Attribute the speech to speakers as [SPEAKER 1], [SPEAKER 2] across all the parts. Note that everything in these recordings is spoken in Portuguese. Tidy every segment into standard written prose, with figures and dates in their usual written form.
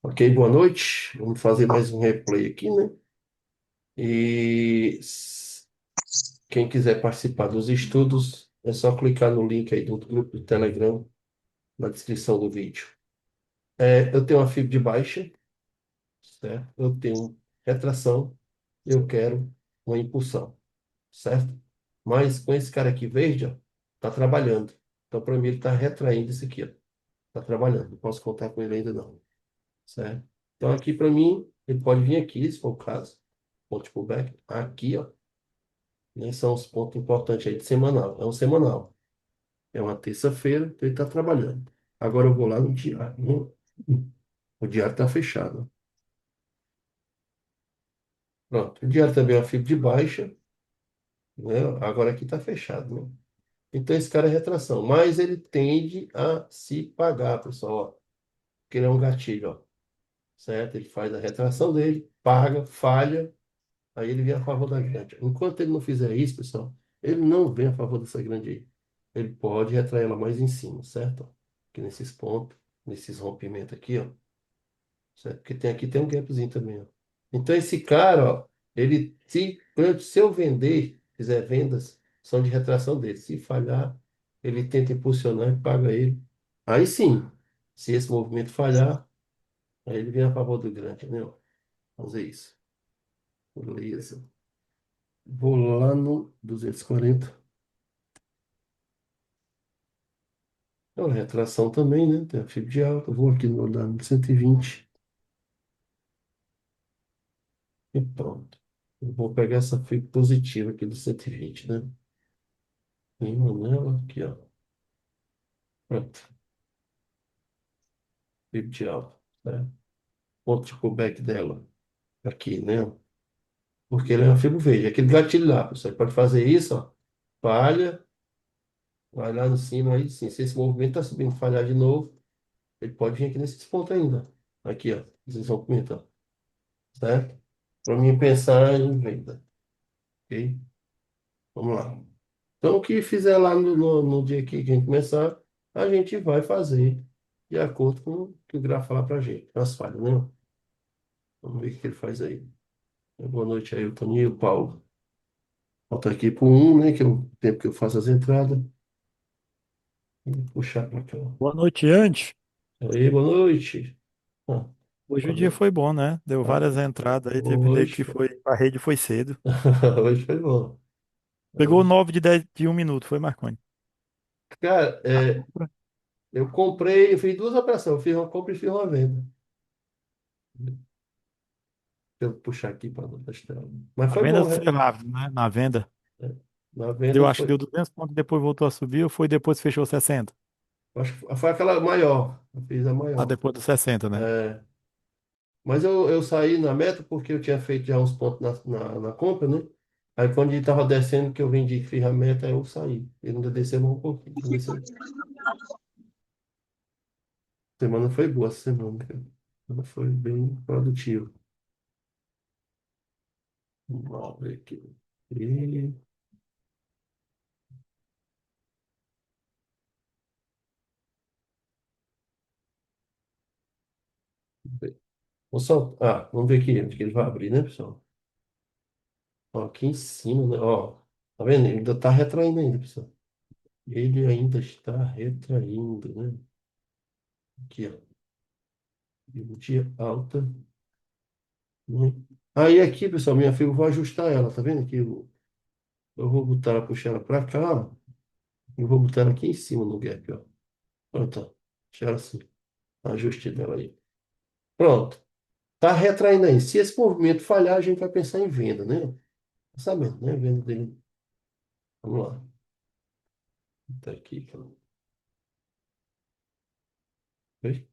[SPEAKER 1] Ok, boa noite. Vamos fazer mais um replay aqui, né? E quem quiser participar dos estudos, é só clicar no link aí do grupo do Telegram na descrição do vídeo. Eu tenho uma fibra de baixa, certo? Eu tenho retração, eu quero uma impulsão, certo? Mas com esse cara aqui verde, ó, tá trabalhando. Então, para mim, ele tá retraindo isso aqui, ó. Tá trabalhando. Não posso contar com ele ainda não, certo? Então, aqui para mim, ele pode vir aqui, se for o caso. Ponto de pullback. Aqui, ó, né, são os pontos importantes aí de semanal. É um semanal. É uma terça-feira, então ele está trabalhando. Agora eu vou lá no diário, né? O diário está fechado. Pronto. O diário também é uma fibra de baixa, né? Agora aqui está fechado, né? Então esse cara é retração. Mas ele tende a se pagar, pessoal, ó. Porque ele é um gatilho, ó. Certo? Ele faz a retração dele, paga, falha. Aí ele vem a favor da grande. Enquanto ele não fizer isso, pessoal, ele não vem a favor dessa grande aí. Ele pode retrair ela mais em cima, certo? Aqui nesses pontos, nesses rompimentos aqui, ó. Certo? Porque aqui tem um gapzinho também, ó. Então esse cara, ó, ele por exemplo, se eu vender, fizer vendas, são de retração dele. Se falhar, ele tenta impulsionar e paga ele. Aí sim, se esse movimento falhar, aí ele vem a favor do grande, né? Ó. Fazer isso. Beleza. Vou lá no 240. É uma retração também, né? Tem a fibra de alta. Vou aqui no da 120 e pronto. Eu vou pegar essa fibra positiva aqui do 120, né? Clima nela, aqui, ó. Pronto. Fibra de alta, né? Ponto de pullback dela. Aqui, né? Porque ele é uma fibra verde. Aquele gatilho lá, pessoal. Pode fazer isso, ó. Falha. Vai lá em cima aí, sim. Se esse movimento tá subindo, falhar de novo, ele pode vir aqui nesses pontos ainda. Aqui, ó. Esses rompimentos, ó. Certo? Para mim pensar em venda. Ok? Vamos lá. Então, o que fizer lá no dia que a gente começar, a gente vai fazer de acordo com o que o gráfico falar para a gente. As falhas, né? Vamos ver o que ele faz aí. Boa noite aí, o Toninho e o Paulo. Volta aqui para um, né? Que é o tempo que eu faço as entradas. Vou puxar para cá.
[SPEAKER 2] Boa noite, Andy.
[SPEAKER 1] Aí, boa noite. Ah,
[SPEAKER 2] Hoje o dia
[SPEAKER 1] olha,
[SPEAKER 2] foi bom, né? Deu
[SPEAKER 1] ah,
[SPEAKER 2] várias entradas aí, teve nego
[SPEAKER 1] hoje,
[SPEAKER 2] que foi, a rede foi cedo.
[SPEAKER 1] hoje foi bom.
[SPEAKER 2] Pegou
[SPEAKER 1] Hoje.
[SPEAKER 2] 9 de 10 de 1 minuto, foi Marconi.
[SPEAKER 1] Cara,
[SPEAKER 2] A compra.
[SPEAKER 1] eu comprei, eu fiz duas operações. Eu fiz uma compra e fiz uma venda. Deixa eu puxar aqui para não testar. Mas
[SPEAKER 2] A
[SPEAKER 1] foi
[SPEAKER 2] venda
[SPEAKER 1] bom,
[SPEAKER 2] foi
[SPEAKER 1] né?
[SPEAKER 2] rápido, né? Na venda.
[SPEAKER 1] Na venda
[SPEAKER 2] Deu, acho que
[SPEAKER 1] foi.
[SPEAKER 2] deu 200 pontos, depois voltou a subir, ou foi depois fechou 60?
[SPEAKER 1] Acho que foi aquela maior. Eu fiz a
[SPEAKER 2] Ah,
[SPEAKER 1] maior.
[SPEAKER 2] depois dos 60, né?
[SPEAKER 1] É, mas eu saí na meta porque eu tinha feito já uns pontos na compra, né? Aí quando ele estava descendo, que eu vendi, fiz a meta, aí eu saí. Ele ainda desceu mais um pouquinho. Desceu. Semana foi boa essa semana, cara. Semana foi bem produtiva. Vamos ver aqui. E, vamos ver aqui onde que ele vai abrir, né, pessoal? Ó, aqui em cima, né? Ó, tá vendo? Ele ainda tá retraindo ainda, pessoal. Ele ainda está retraindo, né? Aqui, ó. Dia alta. Né? Aí aqui, pessoal, minha filha, eu vou ajustar ela, tá vendo aqui? Eu vou botar ela, puxar ela pra cá, ó, e vou botar ela aqui em cima no gap, ó. Pronto, ó. Deixa ela assim. Ajuste dela aí. Pronto. Tá retraindo aí. Se esse movimento falhar, a gente vai pensar em venda, né? Tá sabendo, né? Venda dele. Vamos lá. Tá aqui. Oi?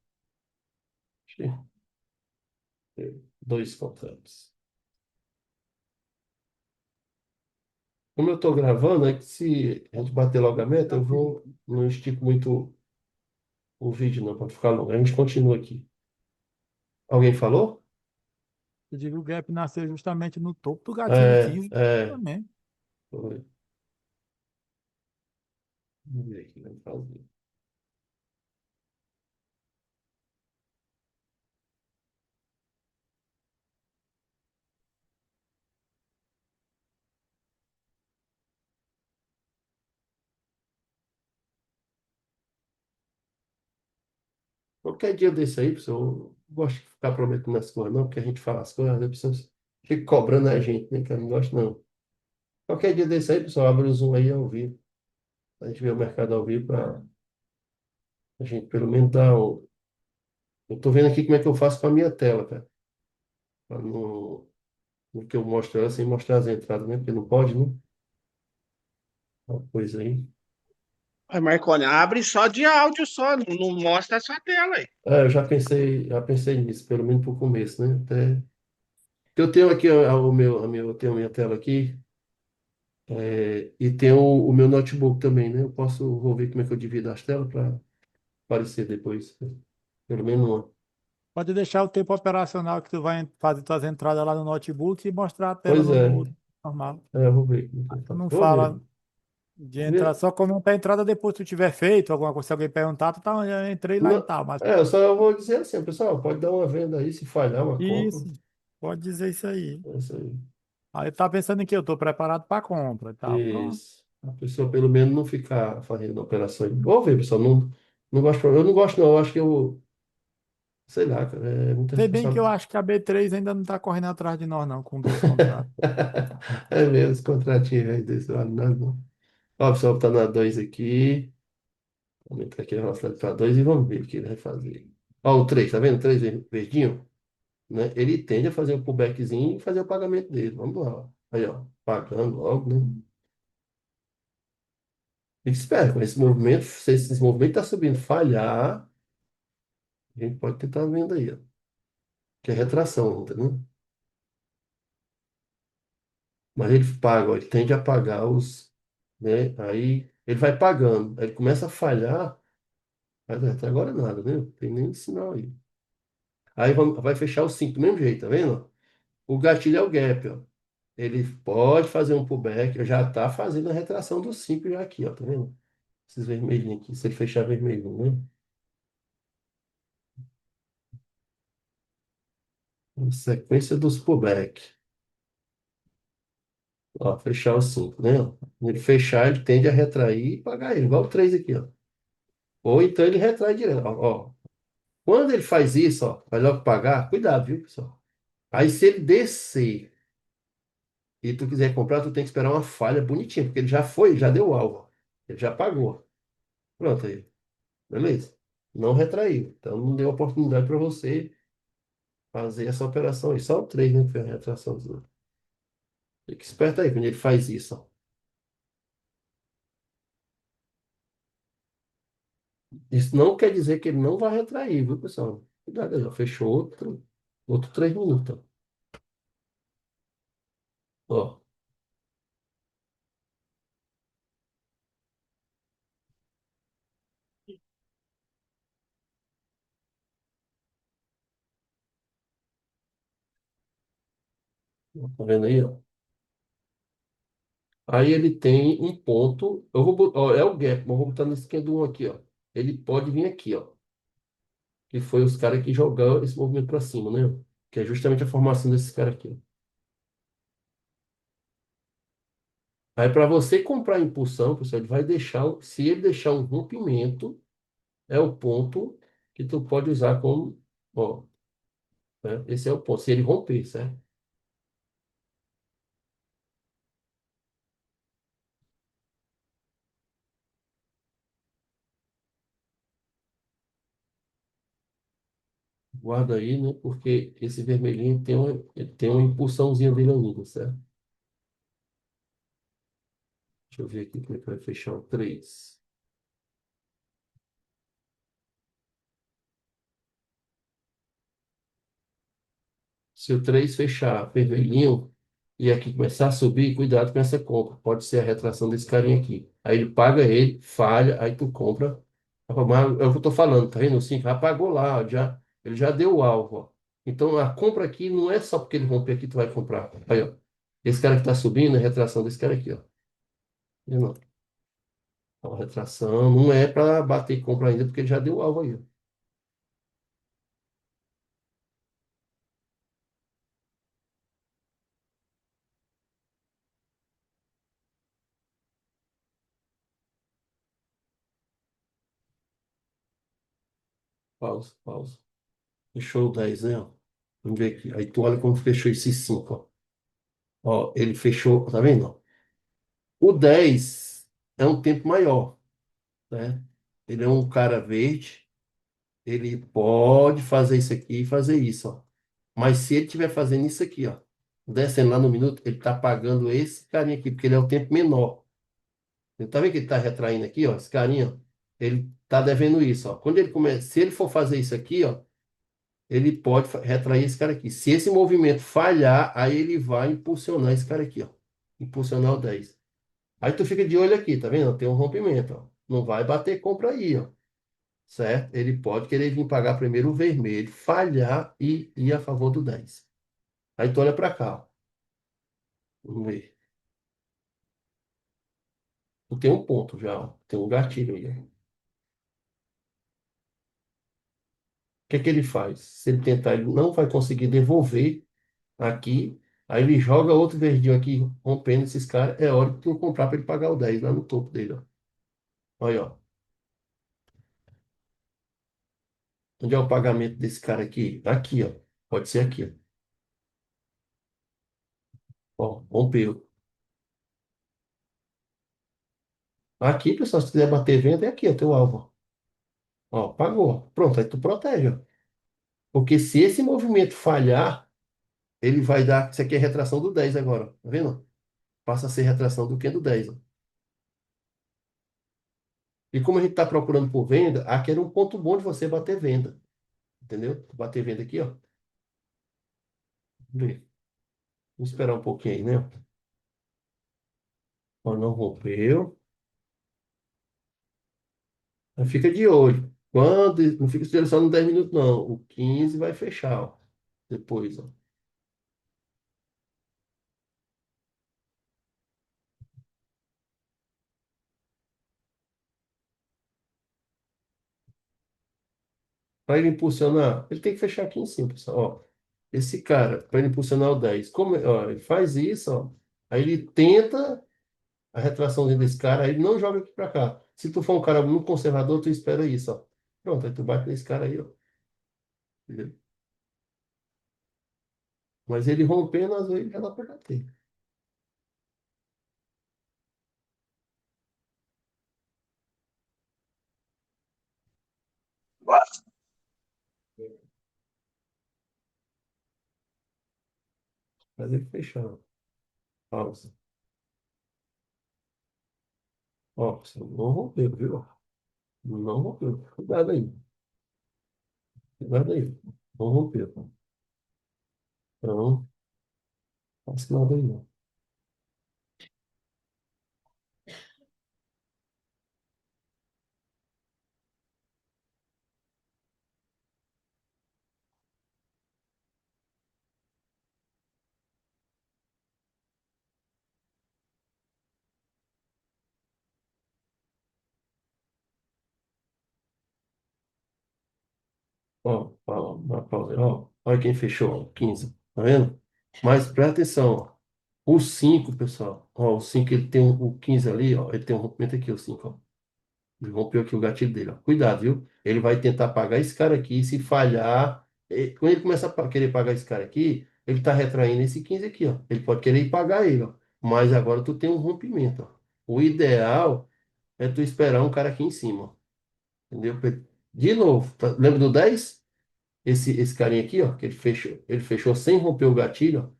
[SPEAKER 1] Dois contratos. Como eu estou gravando, é que se a gente bater logo a meta, eu vou. Não estico muito o vídeo, não, para ficar longo. A gente continua aqui. Alguém falou?
[SPEAKER 2] Eu digo que o gap nasceu justamente no topo do gatilho
[SPEAKER 1] É,
[SPEAKER 2] 15
[SPEAKER 1] é.
[SPEAKER 2] também.
[SPEAKER 1] Foi. Vamos ver aqui, vamos fazer. Qualquer dia desse aí, pessoal, eu não gosto de ficar prometendo as coisas, não, porque a gente fala as coisas, né, pessoal fica cobrando a gente, né, que eu não gosto, não. Qualquer dia desse aí, pessoal, abre o Zoom aí ao vivo. A gente vê o mercado ao vivo para a gente pelo menos dar um. Eu tô vendo aqui como é que eu faço com a minha tela, cara. Pra não, no que eu mostro ela sem mostrar as entradas, né? Porque não pode, né? Uma coisa aí.
[SPEAKER 3] Ai, Marconi, abre só de áudio só, não mostra a sua tela aí.
[SPEAKER 1] É, eu já pensei nisso, pelo menos para o começo, né? Até... Eu tenho aqui eu tenho a minha tela aqui, e tenho o meu notebook também, né? Vou ver como é que eu divido as telas para aparecer depois, né? Pelo menos uma.
[SPEAKER 2] Pode deixar o tempo operacional que tu vai fazer tuas entradas lá no notebook e mostrar a tela
[SPEAKER 1] Pois
[SPEAKER 2] no
[SPEAKER 1] é,
[SPEAKER 2] outro normal.
[SPEAKER 1] eu vou ver como é que eu
[SPEAKER 2] Tu
[SPEAKER 1] faço.
[SPEAKER 2] não
[SPEAKER 1] Vou ver.
[SPEAKER 2] fala de entrar, só comentar a entrada depois que tu tiver feito alguma coisa. Se alguém perguntar, tu tá, já entrei lá e
[SPEAKER 1] Não,
[SPEAKER 2] tal. Mas
[SPEAKER 1] eu só vou dizer assim, pessoal, pode dar uma venda aí, se falhar uma compra.
[SPEAKER 2] isso, pode dizer isso aí.
[SPEAKER 1] É isso aí.
[SPEAKER 2] Aí tá pensando em que eu tô preparado para compra e tal. Pronto.
[SPEAKER 1] Isso. A pessoa pelo menos não ficar fazendo operações. Vou ver, pessoal. Não, não gosto, eu não gosto, não. Eu acho que eu, sei lá, cara, é muita
[SPEAKER 2] Se bem que eu
[SPEAKER 1] responsabilidade.
[SPEAKER 2] acho que a B3 ainda não tá correndo atrás de nós, não, com dois contratos.
[SPEAKER 1] É mesmo, os contratinhos aí desse lado, não, não. Ó, o pessoal tá na 2 aqui. Vamos entrar aqui na velocidade para 2 e vamos ver o que ele vai fazer. Ó, o 3 tá vendo? O 3 verdinho, né? Ele tende a fazer o pullbackzinho e fazer o pagamento dele. Vamos lá, ó. Aí, ó, pagando logo, né? Fique esperto com esse movimento. Se esse movimento tá subindo, falhar, a gente pode tentar vendo aí, ó. Que é retração, entendeu? Mas ele paga, ó, ele tende a pagar os, né? Aí ele vai pagando, aí ele começa a falhar, mas até agora nada, né? Não tem nem sinal aí. Aí vai fechar o 5 do mesmo jeito, tá vendo? O gatilho é o gap, ó. Ele pode fazer um pullback, já tá fazendo a retração do 5 já aqui, ó, tá vendo? Esses vermelhinhos aqui, se ele fechar vermelho, né? Em sequência dos pullback. Ó, fechar o 5, né? Ele fechar, ele tende a retrair e pagar ele, igual o 3 aqui, ó. Ou então ele retrai direto. Ó. Quando ele faz isso, ó, vai logo pagar, cuidado, viu, pessoal? Aí se ele descer e tu quiser comprar, tu tem que esperar uma falha bonitinha, porque ele já foi, já deu o alvo, ó. Ele já pagou. Pronto aí. Beleza? Não retraiu. Então não deu oportunidade para você fazer essa operação aí. Só o 3, né, que foi a retração. Fica esperto aí quando ele faz isso, ó. Isso não quer dizer que ele não vai retrair, viu, pessoal? Cuidado aí, ó. Fechou outro 3 minutos, ó. Ó, tá vendo aí, ó? Aí ele tem um ponto. Ó, é o gap, mas eu vou botar na esquerda do 1 aqui, ó. Ele pode vir aqui, ó. Que foi os caras que jogaram esse movimento para cima, né? Que é justamente a formação desses caras aqui, ó. Aí para você comprar a impulsão, pessoal, ele vai deixar, se ele deixar um rompimento, é o ponto que tu pode usar como, ó, né? Esse é o ponto, se ele romper, certo? Guarda aí, né? Porque esse vermelhinho ele tem uma impulsãozinha dele ainda, certo? Deixa eu ver aqui como é que vai fechar o 3. Se o 3 fechar vermelhinho e aqui começar a subir, cuidado com essa compra. Pode ser a retração desse carinha aqui. Aí ele paga ele, falha, aí tu compra. Mas é o que eu tô falando, tá vendo? O 5 já pagou lá, ele já deu o alvo, ó. Então a compra aqui não é só porque ele romper aqui, tu vai comprar. Aí, ó. Esse cara que tá subindo é a retração desse cara aqui, ó. Viu, não? Ó, a retração não é para bater compra ainda, porque ele já deu o alvo aí, ó. Pausa, pausa. Fechou o 10, né? Ó. Vamos ver aqui. Aí tu olha como fechou esses 5, ó. Ó, ele fechou, tá vendo? O 10 é um tempo maior, né? Ele é um cara verde, ele pode fazer isso aqui e fazer isso, ó. Mas se ele estiver fazendo isso aqui, ó, descendo lá no minuto, ele tá pagando esse carinha aqui, porque ele é o tempo menor. Ele tá vendo que ele tá retraindo aqui, ó, esse carinha, ó, ele tá devendo isso, ó. Quando ele começa, se ele for fazer isso aqui, ó, ele pode retrair esse cara aqui. Se esse movimento falhar, aí ele vai impulsionar esse cara aqui, ó. Impulsionar o 10. Aí tu fica de olho aqui, tá vendo? Tem um rompimento, ó. Não vai bater compra aí, ó. Certo? Ele pode querer vir pagar primeiro o vermelho, falhar e ir a favor do 10. Aí tu olha para cá, ó. Vamos ver. Tu tem um ponto já, ó. Tem um gatilho aí, ó. O que é que ele faz? Se ele tentar, ele não vai conseguir devolver aqui. Aí ele joga outro verdinho aqui, rompendo esses caras. É hora que tu comprar para ele pagar o 10 lá no topo dele, ó. Olha, ó. Onde é o pagamento desse cara aqui? Aqui, ó. Pode ser aqui, ó. Ó, rompeu. Aqui, pessoal, se quiser bater venda, é aqui, ó, teu alvo. Ó, pagou. Pronto, aí tu protege, ó. Porque se esse movimento falhar, ele vai dar. Isso aqui é retração do 10 agora, ó. Tá vendo? Passa a ser retração do que do 10, ó. E como a gente está procurando por venda, aqui era um ponto bom de você bater venda. Entendeu? Bater venda aqui, ó. Vê. Vamos esperar um pouquinho aí, né? Ó, não rompeu. Mas fica de olho. Quando, não fica de olho só no 10 minutos, não. O 15 vai fechar, ó. Depois, ó. Para ele impulsionar, ele tem que fechar aqui em cima, pessoal. Ó, esse cara, para ele impulsionar o 10, como, ó, ele faz isso, ó. Aí ele tenta a retraçãozinha desse cara, aí ele não joga aqui para cá. Se tu for um cara muito conservador, tu espera isso, ó. Pronto, aí tu bate nesse cara aí, ó. Entendeu? Mas ele rompendo, às vezes, já dá para bater. Mas ele fechando. Pausa. Ó, você não rompeu, viu? Não rompeu. Cuidado aí. Cuidado aí. Não rompeu. Então, faça nada aí, não. Ó, ó, uma pausa. Ó, olha quem fechou, ó, 15. Tá vendo? Mas presta atenção, ó. O 5, pessoal. Ó, o 5 ele tem o 15 ali, ó. Ele tem um rompimento aqui, o 5, ó. Ele rompeu aqui o gatilho dele, ó. Cuidado, viu? Ele vai tentar pagar esse cara aqui. Se falhar, quando ele começa a querer pagar esse cara aqui, ele tá retraindo esse 15 aqui, ó. Ele pode querer ir pagar ele, ó. Mas agora tu tem um rompimento, ó. O ideal é tu esperar um cara aqui em cima, ó. Entendeu? De novo, lembra do 10? Esse carinha aqui, ó, que ele fechou sem romper o gatilho, ó,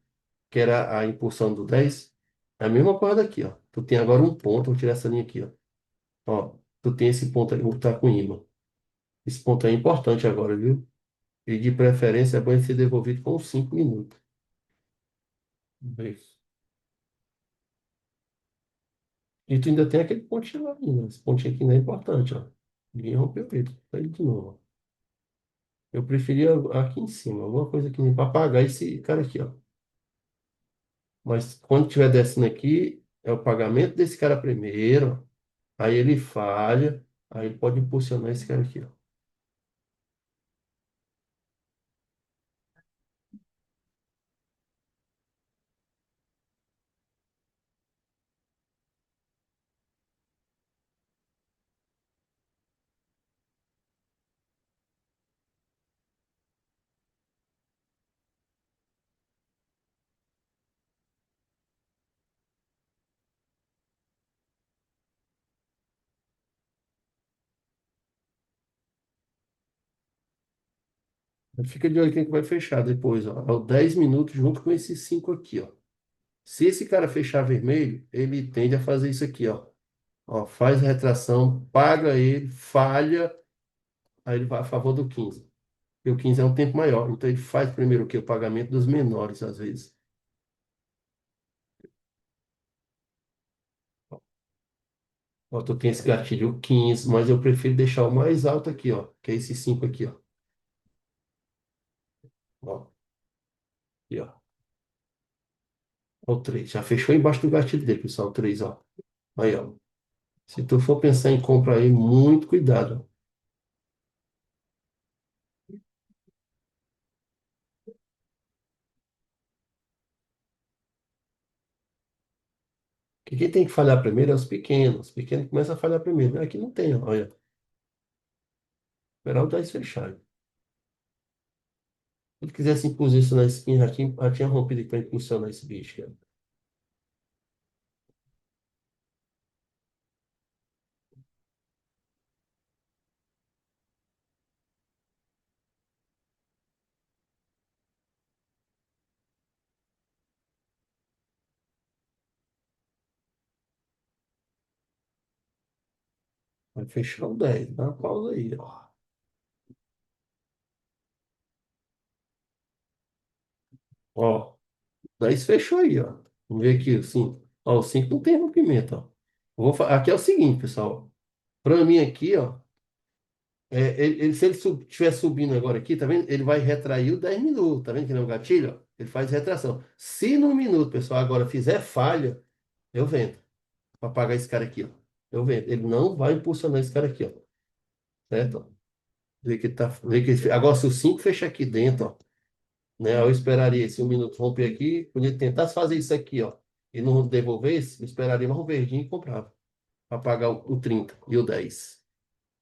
[SPEAKER 1] que era a impulsão do 10. É a mesma coisa daqui, ó. Tu tem agora um ponto, vou tirar essa linha aqui, ó. Ó, tu tem esse ponto aí, que tá com ímã. Esse ponto aí é importante agora, viu? E de preferência é bom ele ser devolvido com 5 minutos. Isso. E tu ainda tem aquele pontinho lá ainda. Esse pontinho aqui ainda é importante, ó. Ninguém rompeu ele. Tá aí de novo, ó. Eu preferia aqui em cima, alguma coisa aqui para apagar esse cara aqui, ó. Mas quando estiver descendo aqui, é o pagamento desse cara primeiro, aí ele falha, aí ele pode impulsionar esse cara aqui, ó. Fica de olho quem que vai fechar depois, ó. É o 10 minutos junto com esses 5 aqui, ó. Se esse cara fechar vermelho, ele tende a fazer isso aqui, ó. Ó, faz a retração, paga ele, falha, aí ele vai a favor do 15. E o 15 é um tempo maior, então ele faz primeiro o quê? O pagamento dos menores, às vezes. Ó, tu tem esse gatilho 15, mas eu prefiro deixar o mais alto aqui, ó, que é esse 5 aqui, ó. Ó, aqui, ó. Ó, o 3. Já fechou embaixo do gatilho dele, pessoal, o 3, ó. Aí, ó. Se tu for pensar em compra aí, muito cuidado. Que quem tem que falhar primeiro é os pequenos. Os pequenos começam a falhar primeiro. Aqui não tem, ó. Olha. Esperar o 10 fechar. Se ele quisesse impulsionar isso na esquina, já tinha rompido para impulsionar esse bicho, cara. Vai fechar o 10. Dá uma pausa aí, ó. Ó, 10 fechou aí, ó. Vamos ver aqui o 5. Ó, o 5 não tem rompimento, ó. Aqui é o seguinte, pessoal. Para mim aqui, ó. Se ele estiver subindo agora aqui, tá vendo? Ele vai retrair o 10 minutos. Tá vendo que não é um gatilho? Ó? Ele faz retração. Se no minuto, pessoal, agora fizer falha, eu vendo. Para pagar esse cara aqui, ó. Eu vendo. Ele não vai impulsionar esse cara aqui, ó. Certo? Agora, se o 5 fecha aqui dentro, ó, né? Eu esperaria esse 1 minuto romper aqui. Quando ele tentasse fazer isso aqui, ó, e não devolvesse, eu esperaria mais um verdinho e comprava. Para pagar o 30 e o 10.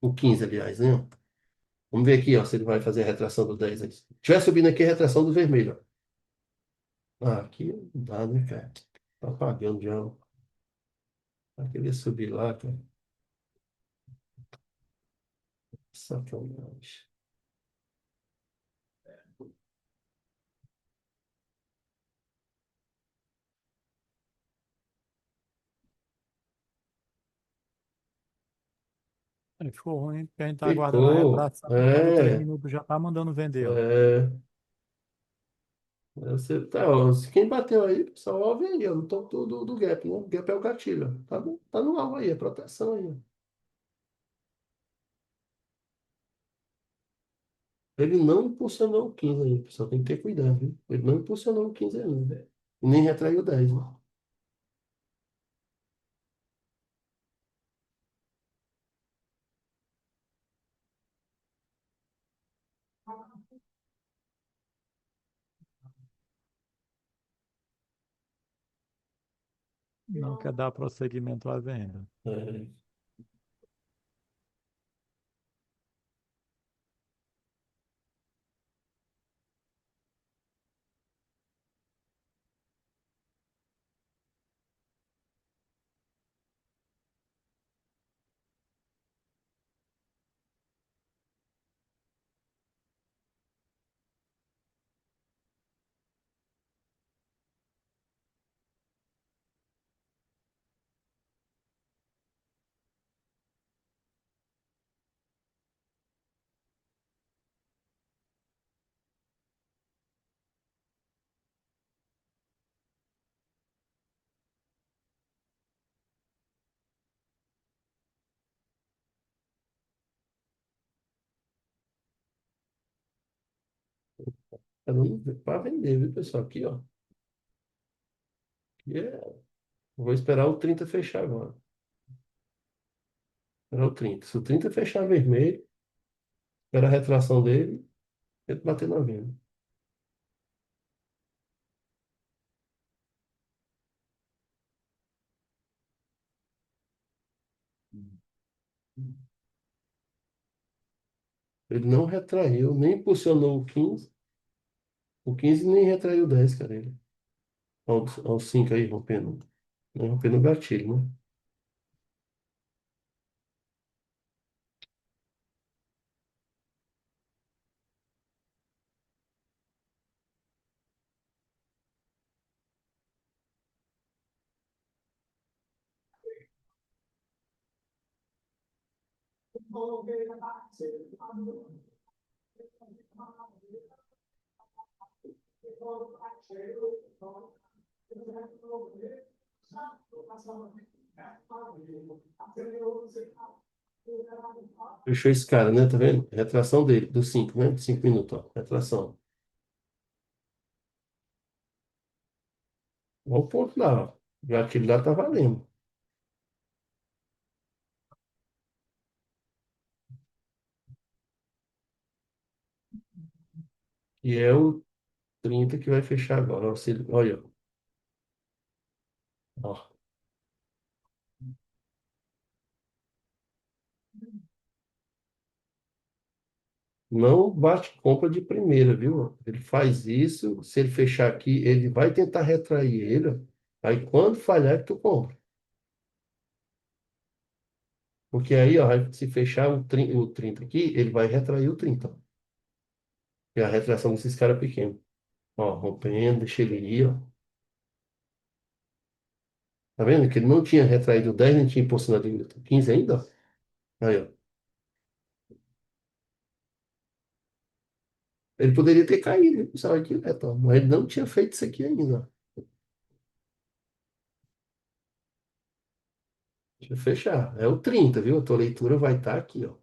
[SPEAKER 1] O 15, aliás, né? Vamos ver aqui, ó, se ele vai fazer a retração do 10 aí. Se tiver subindo aqui a retração do vermelho, ó. Ah, aqui não dá, né, cara? Tá pagando já. Ó. Vai querer subir lá, cara. Sacanagem.
[SPEAKER 2] Aí ficou ruim, porque a gente tá aguardando a
[SPEAKER 1] Ficou.
[SPEAKER 2] retração. Deu 3
[SPEAKER 1] É.
[SPEAKER 2] minutos, já tá mandando vender, ó.
[SPEAKER 1] É. Você, tá, ó, quem bateu aí, pessoal, ó, vem aí, ó, no topo do gap, né? O gap é o gatilho. Ó. Tá no alvo aí, é proteção aí. Ó. Ele não impulsionou o 15 aí, pessoal. Tem que ter cuidado, viu? Ele não impulsionou o 15 ainda. E nem retraiu o 10, né?
[SPEAKER 2] Não quer dar prosseguimento à venda.
[SPEAKER 1] É, para vender, viu, pessoal? Aqui, ó. Aqui vou esperar o 30 fechar agora. Esperar o 30. Se o 30 fechar vermelho, espera a retração dele, ele bater na venda. Ele não retraiu, nem impulsionou o 15. O 15 nem retraiu o 10, cara. Ele. Olha o 5 aí rompendo. Rompendo o gatilho, né? Fechou esse cara, né? Tá vendo? Retração dele, dos 5, né? 5 minutos, ó. Retração. Olha o ponto lá, ó. Já aquele lá tá valendo. E é o 30 que vai fechar agora. Ó, olha, ó. Não bate compra de primeira, viu? Ele faz isso, se ele fechar aqui, ele vai tentar retrair ele, ó. Aí quando falhar, é que tu compra. Porque aí, ó, se fechar o 30 aqui, ele vai retrair o 30. É a retração desses caras pequenos. Ó, rompendo, deixa ele ir, ó. Tá vendo? Que ele não tinha retraído 10 nem tinha impulsionado em 15 ainda, ó. Aí, ó. Ele poderia ter caído, né? Pessoal, aqui, né, Tom? Mas ele não tinha feito isso aqui ainda, ó. Deixa eu fechar. É o 30, viu? A tua leitura vai estar aqui, ó.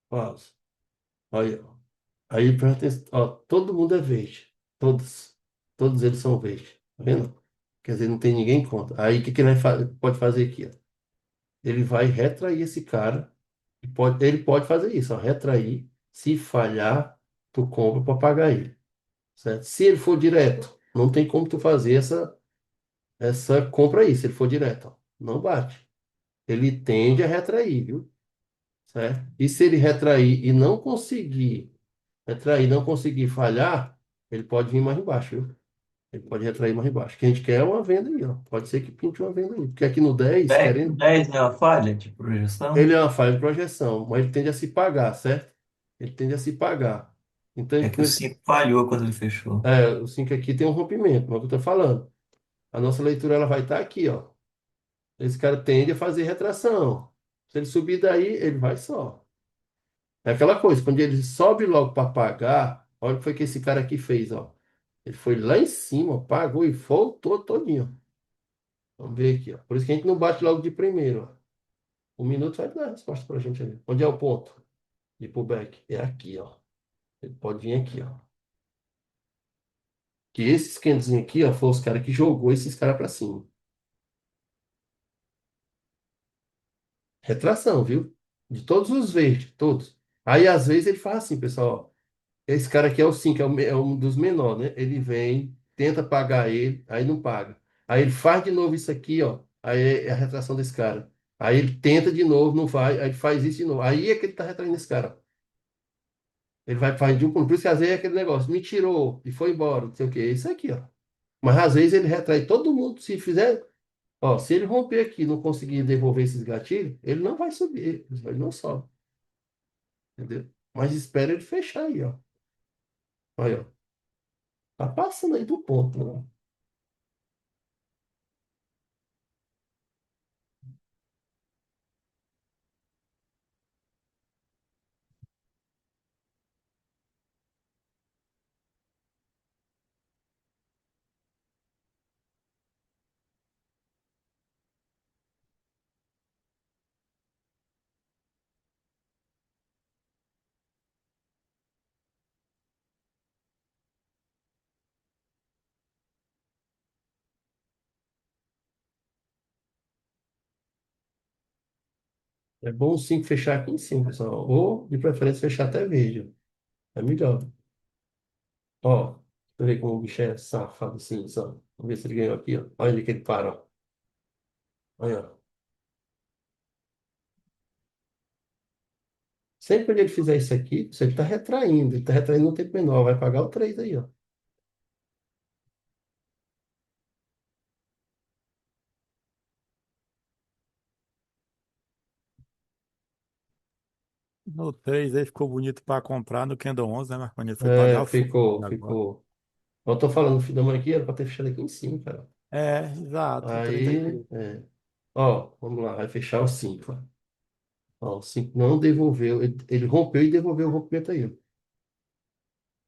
[SPEAKER 1] Pausa. Aí, ó. Aí, presta atenção. Ó, todo mundo é verde. Todos. Todos eles são verde. Tá vendo? Quer dizer, não tem ninguém contra. Aí, o que que ele pode fazer aqui, ó? Ele vai retrair esse cara. Ele pode fazer isso, ó, retrair. Se falhar, tu compra para pagar ele. Certo? Se ele for direto, não tem como tu fazer essa compra aí. Se ele for direto, ó, não bate. Ele tende a retrair, viu? Certo? E se ele retrair e não conseguir retrair, não conseguir falhar, ele pode vir mais embaixo, viu? Ele pode retrair mais embaixo. O que a gente quer é uma venda aí, ó. Pode ser que pinte uma venda aí. Porque aqui no 10
[SPEAKER 4] O
[SPEAKER 1] querendo,
[SPEAKER 4] 10 é uma falha de projeção?
[SPEAKER 1] ele é uma falha de projeção, mas ele tende a se pagar, certo? Ele tende a se pagar. Então,
[SPEAKER 4] É que o 5 falhou quando ele fechou.
[SPEAKER 1] o 5 aqui tem um rompimento, mas é o que eu estou falando. A nossa leitura ela vai estar aqui, ó. Esse cara tende a fazer retração. Se ele subir daí, ele vai só. É aquela coisa, quando ele sobe logo para pagar, olha o que foi que esse cara aqui fez, ó. Ele foi lá em cima, pagou e voltou todinho. Vamos ver aqui, ó. Por isso que a gente não bate logo de primeiro, ó. 1 minuto vai dar a resposta pra gente ali. Onde é o ponto de pullback? É aqui, ó. Ele pode vir aqui, ó. Que esses candlezinhos aqui, ó, foram os caras que jogou esses caras pra cima. Retração, viu? De todos os verdes, todos. Aí, às vezes, ele faz assim, pessoal. Esse cara aqui é o 5, é um dos menores, né? Ele vem, tenta pagar ele, aí não paga. Aí ele faz de novo isso aqui, ó. Aí é a retração desse cara. Aí ele tenta de novo, não vai, aí ele faz isso de novo. Aí é que ele tá retraindo esse cara. Ele vai fazer de um por um. Por isso que às vezes é aquele negócio, me tirou e foi embora, não sei o quê. É isso aqui, ó. Mas às vezes ele retrai todo mundo. Se fizer, ó, se ele romper aqui e não conseguir devolver esses gatilhos, ele não vai subir, ele não sobe, entendeu? Mas espera ele fechar aí, ó. Aí, ó. Tá passando aí do ponto, né? É bom sim fechar aqui em cima, pessoal. Ou, de preferência, fechar até verde. É melhor. Ó, deixa eu ver como o bicho é safado assim, só. Vamos ver se ele ganhou aqui, ó. Olha ele que ele para, ó. Olha, ó. Sempre que ele fizer isso aqui, você está retraindo. Ele está retraindo um tempo menor. Vai pagar o 3 aí, ó.
[SPEAKER 2] No 3 aí ficou bonito para comprar no Candle 11, né, Marconi? Foi pagar
[SPEAKER 1] É,
[SPEAKER 2] o fundo
[SPEAKER 1] ficou,
[SPEAKER 2] agora.
[SPEAKER 1] ficou. Eu tô falando, o fim da manhã aqui era para ter fechado aqui em cima, cara.
[SPEAKER 2] É, exato, o 30
[SPEAKER 1] Aí,
[SPEAKER 2] aqui.
[SPEAKER 1] ó, vamos lá, vai fechar o 5. Ó, o 5 não devolveu. Ele rompeu e devolveu o rompimento aí, ó.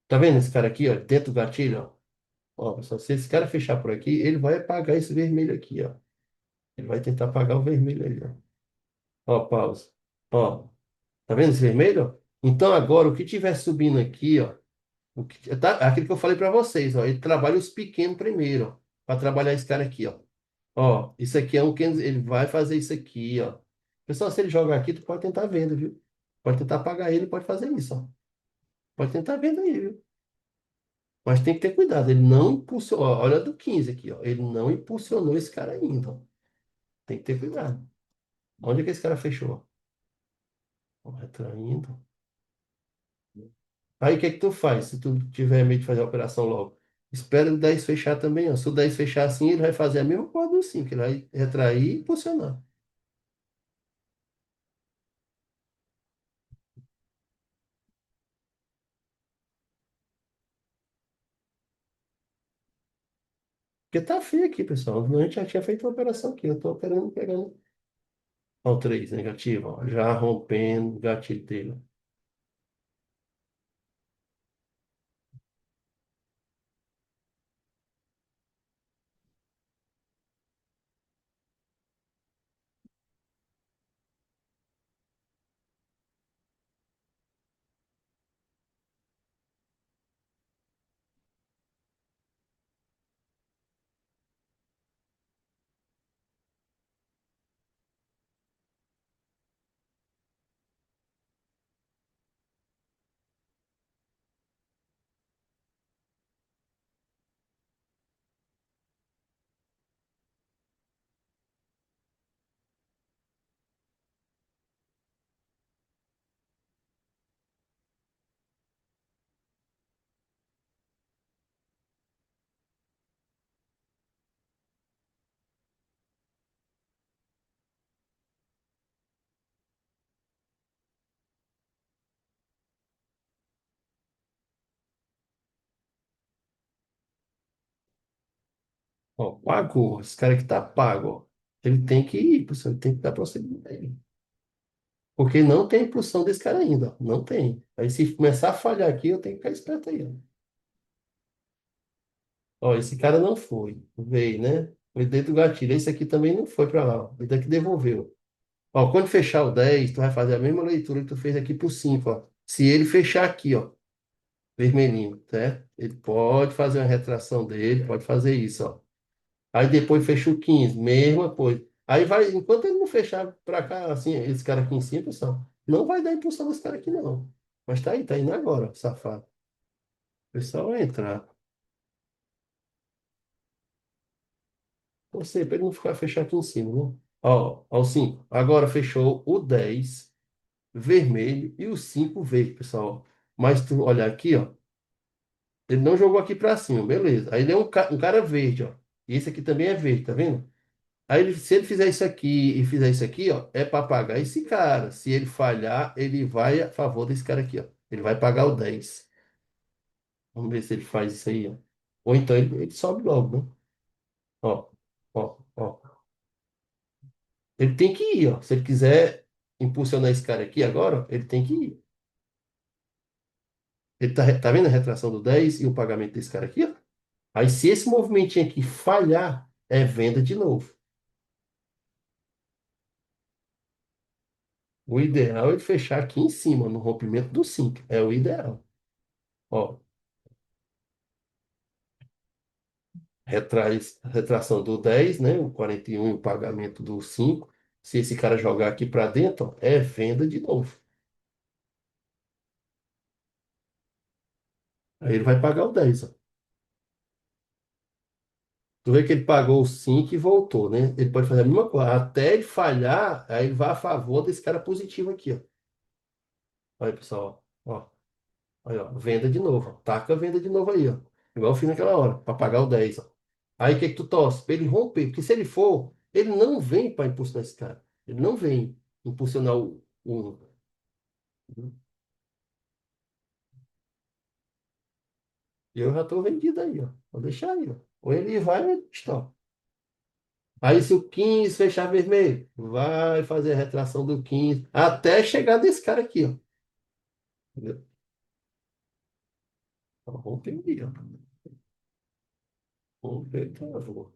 [SPEAKER 1] Tá vendo esse cara aqui, ó? Dentro do gatilho, ó. Ó, pessoal, se esse cara fechar por aqui, ele vai apagar esse vermelho aqui, ó. Ele vai tentar apagar o vermelho aí, ó. Ó, pausa. Ó, tá vendo esse vermelho? Ó? Então agora, o que tiver subindo aqui, ó. Aquilo que eu falei para vocês, ó. Ele trabalha os pequenos primeiro, ó. Para trabalhar esse cara aqui, ó. Ó, isso aqui é um que ele vai fazer isso aqui, ó. Pessoal, se ele jogar aqui, tu pode tentar venda, viu? Pode tentar pagar ele, pode fazer isso, ó. Pode tentar venda aí, viu? Mas tem que ter cuidado. Ele não impulsionou. Ó, olha do 15 aqui, ó. Ele não impulsionou esse cara ainda, ó. Tem que ter cuidado. Onde é que esse cara fechou? Ó, retraindo. Aí o que é que tu faz? Se tu tiver medo de fazer a operação logo. Espera o 10 fechar também, ó. Se o 10 fechar assim, ele vai fazer a mesma coisa do 5. Ele vai retrair e impulsionar. Porque tá feio aqui, pessoal. A gente já tinha feito uma operação aqui. Eu tô operando, pegando. Ó, o 3 negativo, ó. Já rompendo o gatilho dele. Ó, pagou. Esse cara que tá pago, ó. Ele tem que ir, pessoal. Ele tem que dar prosseguimento aí. Porque não tem impulsão desse cara ainda, ó. Não tem. Aí se começar a falhar aqui, eu tenho que ficar esperto aí, ó. Ó, esse cara não foi. Veio, né? Foi dentro do gatilho. Esse aqui também não foi para lá, ó. Ele daqui devolveu. Ó, quando fechar o 10, tu vai fazer a mesma leitura que tu fez aqui pro 5, ó. Se ele fechar aqui, ó, vermelhinho, certo? Ele pode fazer uma retração dele, pode fazer isso, ó. Aí depois fecha o 15, mesma coisa. Aí vai, enquanto ele não fechar para cá, assim, esse cara aqui em cima, pessoal, não vai dar impulsão desse cara aqui, não. Mas tá indo agora, ó, safado. O pessoal vai entrar. Você, para ele não ficar fechar aqui em cima, né? Ó, o 5. Agora fechou o 10 vermelho e o 5 verde, pessoal. Mas tu olhar aqui, ó, ele não jogou aqui para cima, beleza. Aí ele é um cara verde, ó. E esse aqui também é verde, tá vendo? Aí, se ele fizer isso aqui e fizer isso aqui, ó, é para pagar esse cara. Se ele falhar, ele vai a favor desse cara aqui, ó. Ele vai pagar o 10. Vamos ver se ele faz isso aí, ó. Ou então ele sobe logo, né? Ó, ó. Ele tem que ir, ó. Se ele quiser impulsionar esse cara aqui agora, ó, ele tem que ir. Ele tá vendo a retração do 10 e o pagamento desse cara aqui, ó? Aí, se esse movimentinho aqui falhar, é venda de novo. O ideal é ele fechar aqui em cima, no rompimento do 5. É o ideal. Ó, retração do 10, né? O 41 e o pagamento do 5. Se esse cara jogar aqui para dentro, ó, é venda de novo. Aí ele vai pagar o 10, ó. Tu vê que ele pagou o 5 e voltou, né? Ele pode fazer a mesma coisa. Até ele falhar, aí ele vai a favor desse cara positivo aqui, ó. Aí, pessoal, ó. Aí, ó. Venda de novo. Ó. Taca a venda de novo aí, ó. Igual eu fiz naquela hora, para pagar o 10, ó. Aí, o que que tu torce? Para ele romper. Porque se ele for, ele não vem para impulsionar esse cara. Ele não vem impulsionar o. E eu já estou vendido aí, ó. Vou deixar aí, ó. Ou ele vai ou ele stop. Aí, se o 15 fechar vermelho, vai fazer a retração do 15 até chegar nesse cara aqui, ó. Entendeu? Ó, rompeu aí, ó. Rompeu, travou.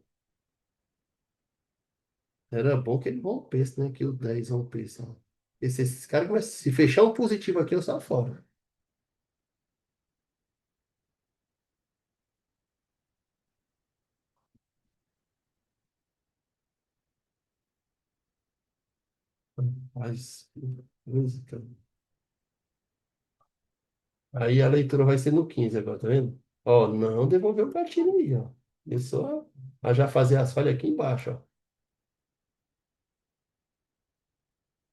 [SPEAKER 1] Era bom que ele rompesse, né? Que o 10 rompesse, ó. Esses caras começam, se fechar um positivo aqui, eu saio fora. Mas, música. Aí a leitura vai ser no 15 agora, tá vendo? Ó, não devolveu o gatilho aí, ó. Eu só a já fazer as falhas aqui embaixo, ó.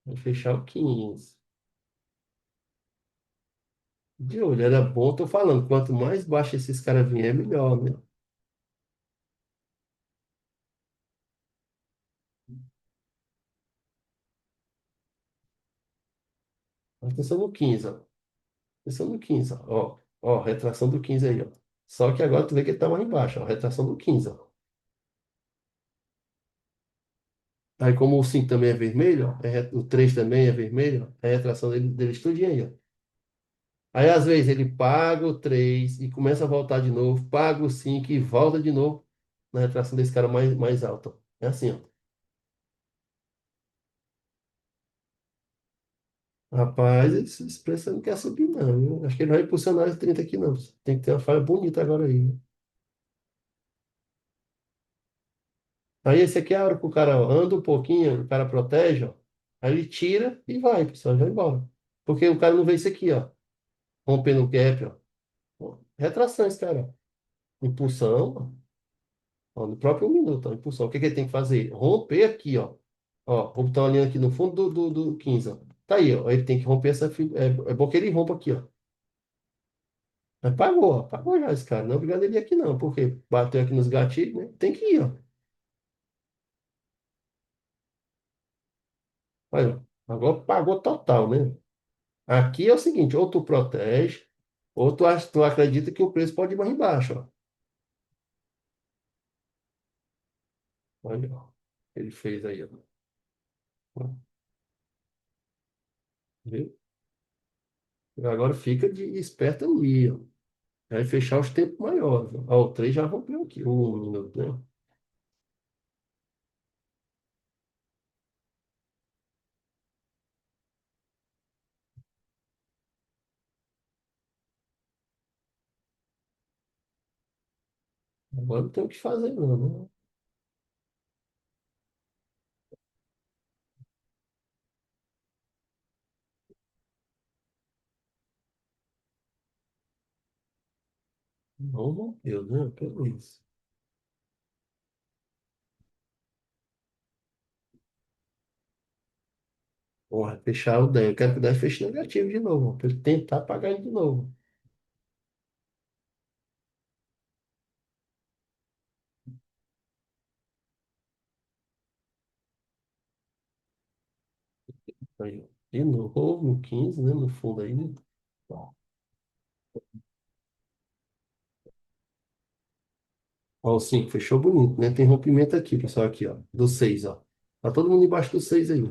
[SPEAKER 1] Vai fechar o 15. De olho, era bom, tô falando. Quanto mais baixo esses caras vier, melhor, né? Atenção no 15, ó. Atenção no 15, ó. Ó, retração do 15 aí, ó. Só que agora tu vê que ele tá mais embaixo, ó. Retração do 15, ó. Aí, como o 5 também é vermelho, ó, o 3 também é vermelho, ó, é a retração dele tudinho aí, ó. Aí, às vezes, ele paga o 3 e começa a voltar de novo, paga o 5 e volta de novo na retração desse cara mais alta, ó. É assim, ó. Rapaz, esse preço não quer subir, não, viu? Acho que ele vai impulsionar esse 30 aqui, não. Tem que ter uma falha bonita agora aí, né? Aí, esse aqui é a hora que o cara ó, anda um pouquinho, o cara protege, ó. Aí ele tira e vai, pessoal, vai embora. Porque o cara não vê isso aqui, ó. Rompendo o gap, ó. Ó, retração esse cara, ó. Impulsão, ó, no próprio 1 minuto, ó, impulsão. O que que ele tem que fazer? Romper aqui, ó. Ó, o botão ali aqui no fundo do 15, ó. Tá aí, ó. Ele tem que romper essa. É bom que ele rompa aqui, ó. Mas pagou, ó. Pagou já esse cara. Não é obrigado ele ir aqui, não. Porque bateu aqui nos gatilhos, né? Tem que ir, ó. Olha, agora pagou total, né? Aqui é o seguinte: ou tu protege, ou tu acredita que o preço pode ir mais embaixo, ó. Olha, ó. Ele fez aí, ó. Viu? Agora fica de esperto ali, ó. Vai fechar os tempos maiores. Ó, o 3 já rompeu aqui. 1 minuto, né? Agora não tem o que fazer, não, né? Não rompeu, né? Pelo isso. Porra, fechar o 10. Eu quero que o 10 feche negativo de novo, para ele tentar pagar ele de novo. Aí, ó. De novo, no 15, né? No fundo aí, né? Ó, o 5 fechou bonito, né? Tem rompimento aqui, pessoal, aqui, ó. Do 6, ó. Tá todo mundo embaixo do 6 aí.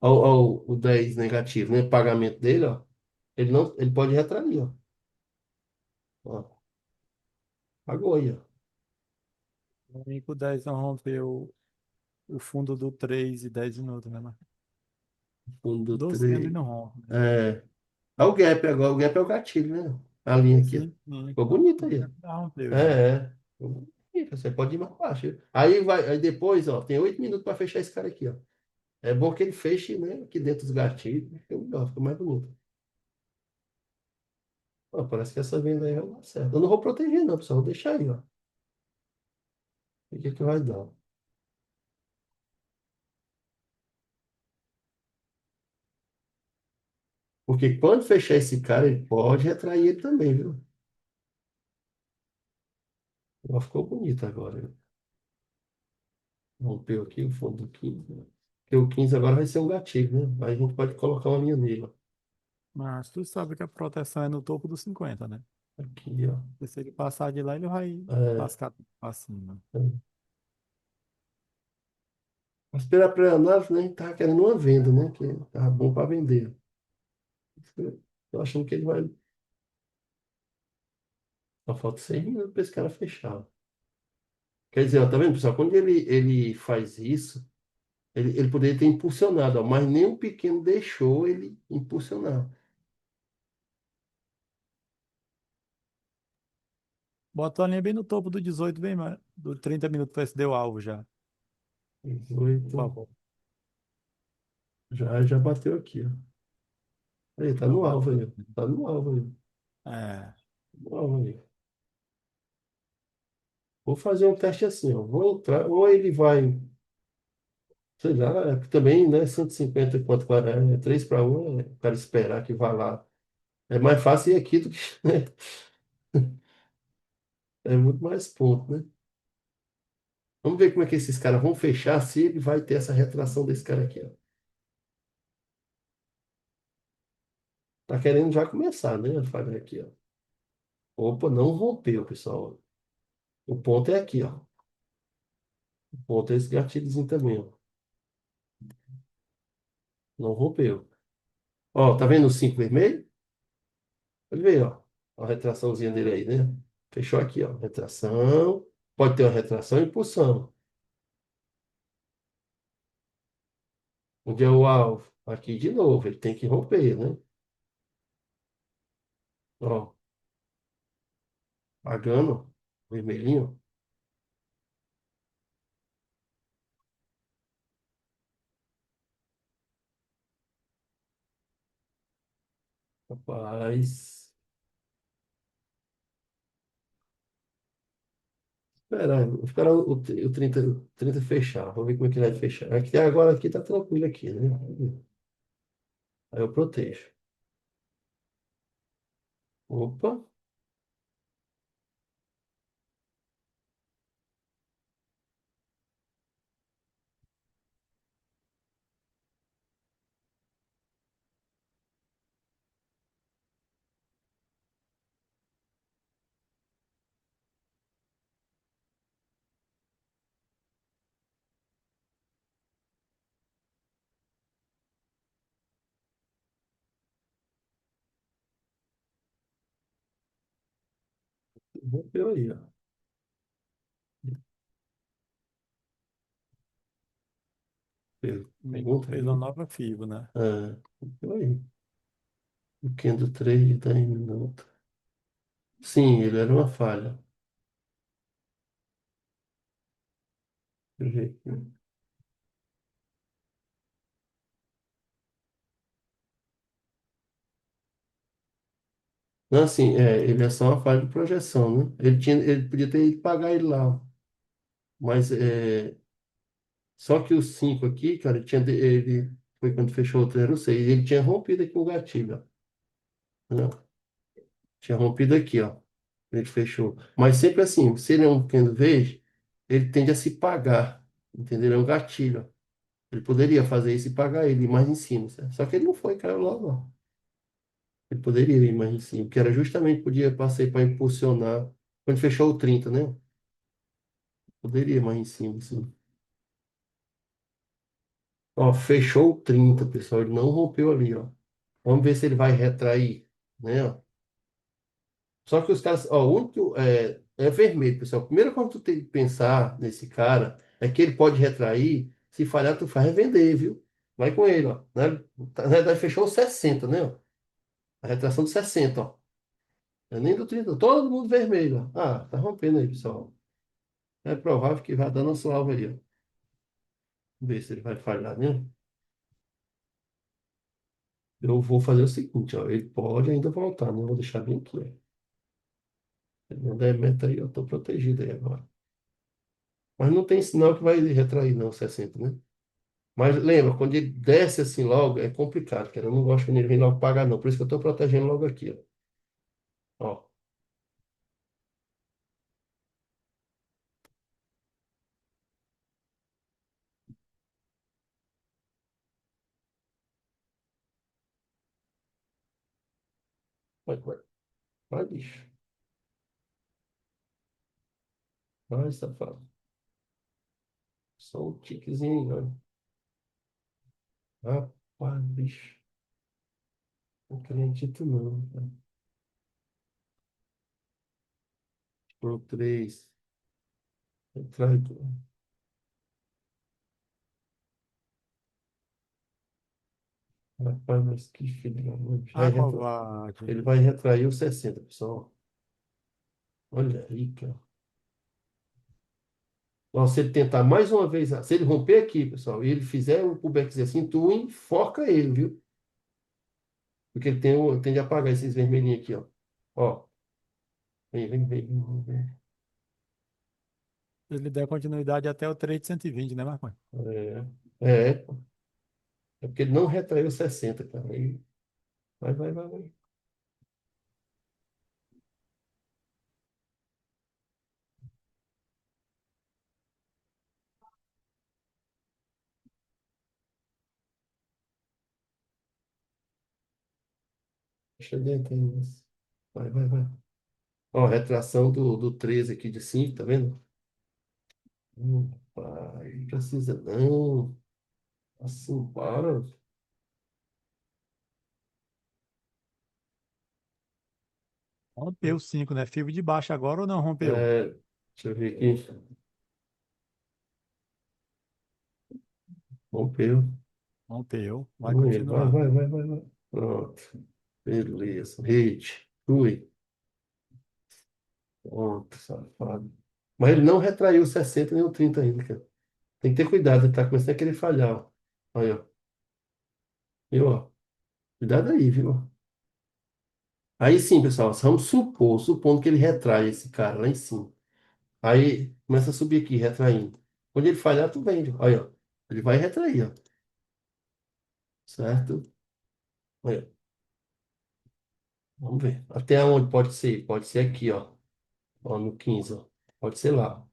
[SPEAKER 1] Ó, ó, o 10 negativo, né? Pagamento dele, ó. Ele não, ele pode retrair, ó. Ó, pagou aí, ó.
[SPEAKER 2] O único 10 não rompeu o fundo do 3 e 10 minutos, né, mano?
[SPEAKER 1] Fundo do
[SPEAKER 2] 12 ali
[SPEAKER 1] 3.
[SPEAKER 2] não rompe, né?
[SPEAKER 1] É. Olha o gap agora. O gap é o gatilho, né? A linha aqui, ó.
[SPEAKER 2] Sim, sim.
[SPEAKER 1] Ficou
[SPEAKER 2] Então,
[SPEAKER 1] bonito aí, ó.
[SPEAKER 2] já rompeu
[SPEAKER 1] É,
[SPEAKER 2] já.
[SPEAKER 1] é. Ficou bonito. Você pode ir mais baixo. Aí vai, aí depois, ó, tem 8 minutos para fechar esse cara aqui, ó. É bom que ele feche, né? Aqui dentro dos gatilhos. Fica melhor, fica mais bonito. Ó, parece que essa venda aí vai dar certo. Eu não vou proteger, não, pessoal. Vou deixar aí, ó. O que que vai dar? Porque quando fechar esse cara, ele pode retrair ele também, viu? Ó, ficou bonito agora, viu? Rompeu aqui o fundo do 15, né? Porque o 15 agora vai ser um gatilho, né? Aí a gente pode colocar uma linha nele, ó.
[SPEAKER 2] Mas tu sabe que a proteção é no topo dos 50, né?
[SPEAKER 1] Aqui, ó.
[SPEAKER 2] E se ele passar de lá, ele vai
[SPEAKER 1] É,
[SPEAKER 2] lascar pra cima.
[SPEAKER 1] é. Mas pela pré-análise, né, a gente tava querendo uma venda, né? Que tava bom para vender. Tô achando que ele vai. Só falta 6 minutos para esse cara fechar. Quer dizer, ó, tá vendo, pessoal? Quando ele faz isso, ele poderia ter impulsionado, ó, mas nem o pequeno deixou ele impulsionar.
[SPEAKER 2] Bota a linha bem no topo do 18, bem, do 30 minutos, ver se deu alvo já.
[SPEAKER 1] 18,
[SPEAKER 2] Por favor.
[SPEAKER 1] já bateu aqui, ó. Aí, tá
[SPEAKER 2] Já
[SPEAKER 1] no alvo aí,
[SPEAKER 2] bateu.
[SPEAKER 1] ó. Tá no alvo aí.
[SPEAKER 2] É.
[SPEAKER 1] No alvo aí. Vou fazer um teste assim, ó. Vou entrar, ou ele vai, sei lá, é que também, né? 150 quanto, 3 para 1, o cara esperar que vá lá. É mais fácil ir aqui do que, né? É muito mais ponto, né? Vamos ver como é que esses caras vão fechar, se ele vai ter essa retração desse cara aqui, ó. Tá querendo já começar, né? Fazer aqui, ó. Opa, não rompeu, pessoal. O ponto é aqui, ó. O ponto é esse gatilhozinho também, ó. Não rompeu. Ó, tá vendo o 5 vermelho? Pode ver, ó. A retraçãozinha dele aí, né? Fechou aqui, ó. Retração. Pode ter uma retração e impulsão. Onde é o alvo? Aqui de novo. Ele tem que romper, né? Ó, pagando. Vermelhinho. Rapaz. Esperar o 30 fechar. Vamos ver como é que ele vai fechar. Aqui, agora aqui tá tranquilo aqui, né? Aí eu protejo. Opa, rompeu aí, ó.
[SPEAKER 2] Meio
[SPEAKER 1] Pergunta
[SPEAKER 2] fez uma
[SPEAKER 1] aqui.
[SPEAKER 2] nova FIBO, né?
[SPEAKER 1] Ah, rompeu aí. O Kendo 3 de 10 minutos. Sim, ele era uma falha. Deixa eu ver aqui. Não, assim, ele é só uma falha de projeção, né? Ele podia ter ido pagar ele lá. Mas só que o 5 aqui, cara, ele foi quando fechou o 06. Ele tinha rompido aqui o gatilho, ó. Né? Tinha rompido aqui, ó. Ele fechou. Mas sempre assim, se ele é um pequeno verde, ele tende a se pagar. Entendeu? É um gatilho. Ele poderia fazer isso e pagar ele ir mais em cima, certo? Só que ele não foi, caiu logo, ó. Ele poderia ir mais em cima, que era justamente, podia passar para impulsionar. Quando fechou o 30, né? Poderia ir mais em cima, sim. Ó, fechou o 30, pessoal. Ele não rompeu ali, ó. Vamos ver se ele vai retrair, né? Ó. Só que os caras, ó, o único é vermelho, pessoal. Primeiro, quando tu tem que pensar nesse cara, é que ele pode retrair. Se falhar, tu faz revender, viu? Vai com ele, ó. Né? Na verdade, fechou o 60, né? Ó. A retração de 60, ó. Não é nem do 30, todo mundo vermelho, ó. Ah, tá rompendo aí, pessoal. É provável que vai dar nosso alvo aí, ó. Vamos ver se ele vai falhar, né? Eu vou fazer o seguinte, ó. Ele pode ainda voltar, né? Eu vou deixar bem aqui, ó. Ele não der meta aí, eu tô protegido aí agora. Mas não tem sinal que vai retrair, não, 60, né? Mas lembra, quando ele desce assim logo, é complicado, cara. Eu não gosto quando ele vem logo pagar, não. Por isso que eu estou protegendo logo aqui, ó. Ó, vai, vai, vai, bicho. Vai, safado. Só um tiquezinho, olha. Rapaz, bicho. Não acredito não, cara. Um, três. Entrar aqui. Rapaz, mas que filho da mãe.
[SPEAKER 2] Ah, covarde.
[SPEAKER 1] Ele vai retrair os 60, pessoal. Olha aí, cara. Ó, se ele tentar mais uma vez, se ele romper aqui, pessoal, e ele fizer um pullbackzinho assim, tu enforca ele, viu? Porque ele tende a apagar esses vermelhinhos aqui, ó. Ó, vem, vem, vem, vem, vem.
[SPEAKER 2] Se ele der continuidade até o trade 120, né, Marcos?
[SPEAKER 1] É, é porque ele não retraiu 60, cara. Aí, vai, vai, vai, vai. Deixa dentro aí. Vai, vai, vai. Ó, retração do 13 aqui de 5, tá vendo? Pai, não precisa não. Assim, para.
[SPEAKER 2] Rompeu 5, né? Fibra de baixo agora ou não rompeu?
[SPEAKER 1] É, deixa eu ver aqui. Rompeu.
[SPEAKER 2] Rompeu. Vai
[SPEAKER 1] Vamos ver. Vai,
[SPEAKER 2] continuar.
[SPEAKER 1] vai, vai, vai, vai. Pronto. Beleza. Hit. Fui. Pronto, safado. Mas ele não retraiu o 60 nem o 30 ainda, cara. Tem que ter cuidado, ele tá começando a querer falhar, ó. Aí, ó. Viu, ó? Cuidado aí, viu? Aí sim, pessoal, vamos supor, supondo que ele retrai esse cara lá em cima. Aí começa a subir aqui, retraindo. Quando ele falhar, tu vende. Aí, ó. Ele vai retrair, ó. Certo? Aí, ó. Vamos ver. Até onde pode ser? Pode ser aqui, ó. Ó, no 15, ó. Pode ser lá.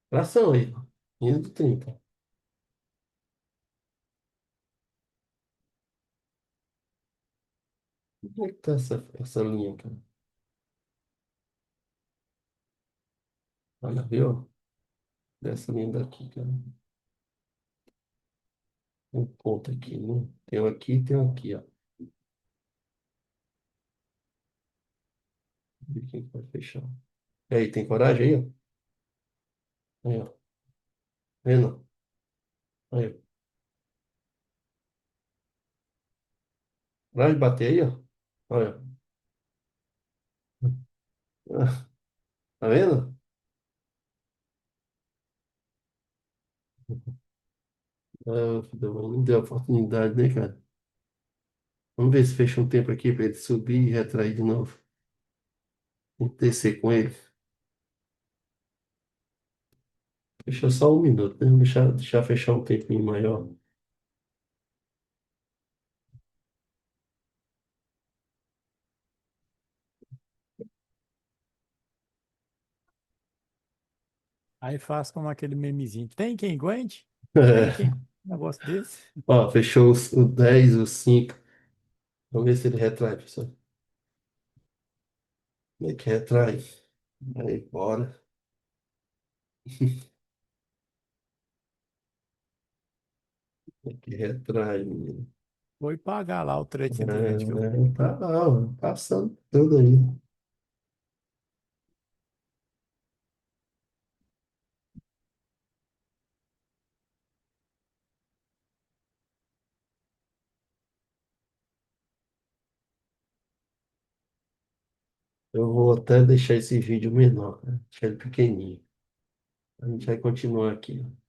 [SPEAKER 1] Fração aí, ó. 15 do 30. Como é que tá essa linha, cara? Olha, viu? Dessa linha daqui, cara. Um ponto aqui, né? Tem um aqui e tem um aqui, ó. Ver quem que vai fechar. E aí, tem coragem aí, ó? Aí, ó. Vendo? Aí, ó. Coragem de bater aí, ó. Olha. Tá vendo? Ah, filho, não deu oportunidade, né, cara? Vamos ver se fecha um tempo aqui para ele subir e retrair de novo. Tem que descer com ele. Fecha só um minuto, né? Deixar fechar um tempinho maior.
[SPEAKER 2] Aí faz como aquele memezinho. Tem quem aguente? Tem quem?
[SPEAKER 1] É.
[SPEAKER 2] Um negócio desse?
[SPEAKER 1] Ó, fechou o 10, o 5. Vamos ver se ele retrai, pessoal. Como é que retrai? Aí, bora. Como é que retrai, menino?
[SPEAKER 2] Foi pagar lá o trade 120, viu?
[SPEAKER 1] Tá lá, ó, passando tudo aí. Eu vou até deixar esse vídeo menor, né? Deixar ele pequenininho. A gente vai continuar aqui, ó.